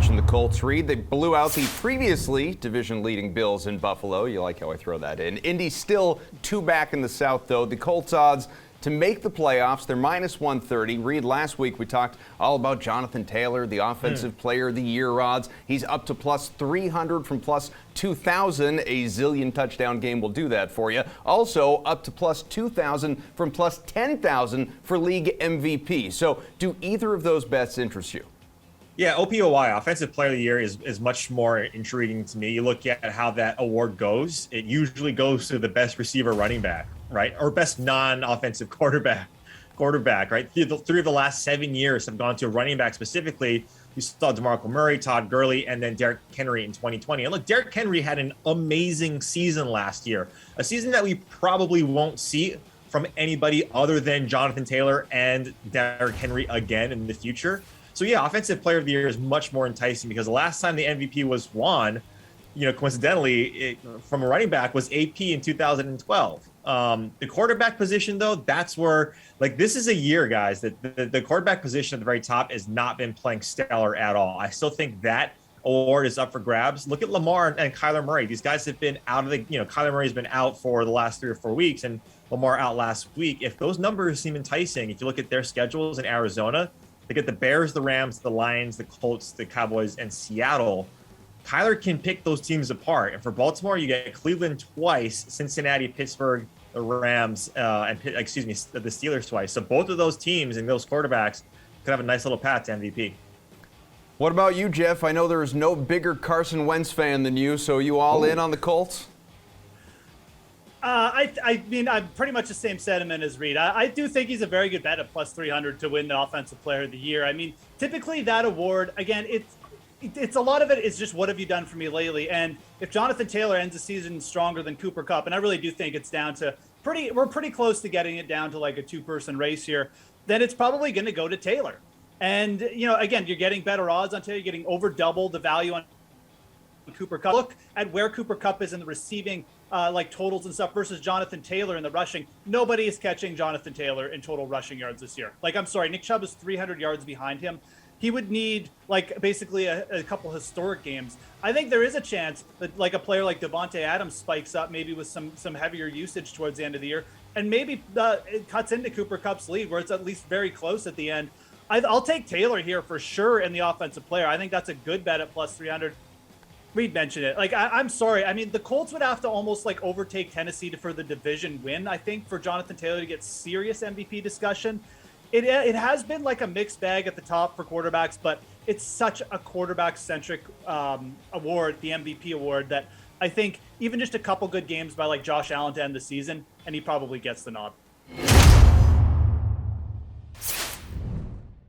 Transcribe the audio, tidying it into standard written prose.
watching the Colts, Reid. They blew out the previously division-leading Bills in Buffalo. You like how I throw that in. Indy's still 2 back in the South, though. The Colts' odds to make the playoffs, they're minus 130. Reid, last week we talked all about Jonathan Taylor, the Offensive Player of the Year odds. He's up to plus 300 from plus 2,000. A zillion touchdown game will do that for you. Also up to plus 2,000 from plus 10,000 for league MVP. So do either of those bets interest you? Yeah, OPOY, Offensive Player of the Year, is much more intriguing to me. You look at how that award goes. It usually goes to the best receiver running back, right? Or best non-offensive quarterback, right? Three of the last 7 years have gone to a running back specifically. You saw DeMarco Murray, Todd Gurley, and then Derrick Henry in 2020. And look, Derrick Henry had an amazing season last year, a season that we probably won't see from anybody other than Jonathan Taylor and Derrick Henry again in the future. So yeah, Offensive Player of the Year is much more enticing because the last time the MVP was won, coincidentally, from a running back was AP in 2012. The quarterback position, though, that's where, this is a year, guys, that the quarterback position at the very top has not been playing stellar at all. I still think that award is up for grabs. Look at Lamar and Kyler Murray. These guys have been out of Kyler Murray's been out for the last 3 or 4 weeks, and Lamar out last week. If those numbers seem enticing, if you look at their schedules in Arizona, they get the Bears, the Rams, the Lions, the Colts, the Cowboys, and Seattle. Kyler can pick those teams apart. And for Baltimore, you get Cleveland twice, Cincinnati, Pittsburgh, the Rams, the Steelers twice. So both of those teams and those quarterbacks could have a nice little path to MVP. What about you, Geoff? I know there is no bigger Carson Wentz fan than you, so are you all in on the Colts? I mean, I'm pretty much the same sentiment as Reid. I do think he's a very good bet at plus 300 to win the Offensive Player of the Year. I mean, typically that award, again, it's a lot of it is just what have you done for me lately? And if Jonathan Taylor ends the season stronger than Cooper Kupp, and I really do think it's down to we're pretty close to getting it down to like a 2-person race here, then it's probably going to go to Taylor. And, again, you're getting better odds on Taylor. You're getting over double the value on Cooper Kupp. Look at where Cooper Kupp is in the receiving totals and stuff versus Jonathan Taylor in the rushing. Nobody is catching Jonathan Taylor in total rushing yards this year. I'm sorry, Nick Chubb is 300 yards behind him. He would need basically a couple historic games. I think there is a chance that a player like Devontae Adams spikes up maybe with some heavier usage towards the end of the year, and maybe it cuts into Cooper Kupp's lead where it's at least very close at the end. I'll take Taylor here for sure in the Offensive Player. I think that's a good bet at plus 300. Reid mentioned it. I'm sorry. I mean, the Colts would have to almost overtake Tennessee for the division win, I think, for Jonathan Taylor to get serious MVP discussion. It has been a mixed bag at the top for quarterbacks, but it's such a quarterback-centric award, the MVP award, that I think even just a couple good games by Josh Allen to end the season, and he probably gets the nod.